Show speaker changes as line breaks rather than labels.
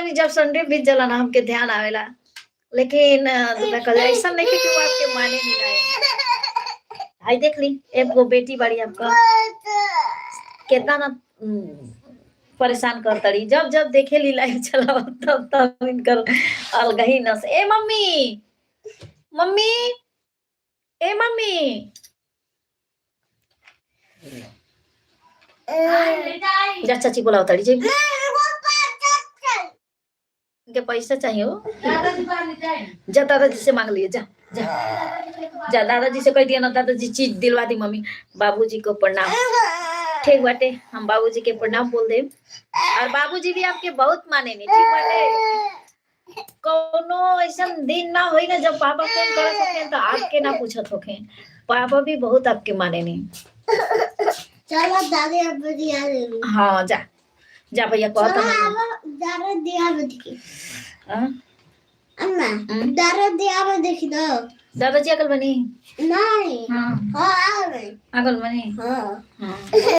नहीं जब संडे बीत जला ना हमके ध्यान आवेला, लेकिन दूसरा कल ऐसा नहीं कि वो आपके माने नहीं रहे। आई देख ली एक वो बेटी बड़ी आपका कितना ना परेशान कर तड़ी, जब जब देखे ली लाइव चलाओ तब तब इनकर अलग ही न से। ए मम्मी, मम्मी, ए मम्मी, जा चाची बुलाओ तड़ी जी के पैसा चाहिए हो, जा दादाजी से मांग लिए, जा जा जा दादाजी से कह दिया ना, दादाजी चीज दिलवा दी मम्मी। बाबूजी को प्रणाम। ठीक बाटे, हम बाबूजी के प्रणाम बोल दे। और बाबूजी भी आपके बहुत माने नहीं, ठीक बाटे। कोनो ऐसा दिन ना होई ना जब पापा फोन कर सके तो आपके ना पूछत होखे, पापा भी बहुत आपके माने नहीं।
चलो दादी अब दिया ले लो।
हाँ जा जा भैया कहता
ना दादा दिया देखी।
हां
अम्मा दादा दिया देखी दो।
दादाजी अकल बनी
नहीं
हाँ
हाँ
अकल बनी
हाँ
हाँ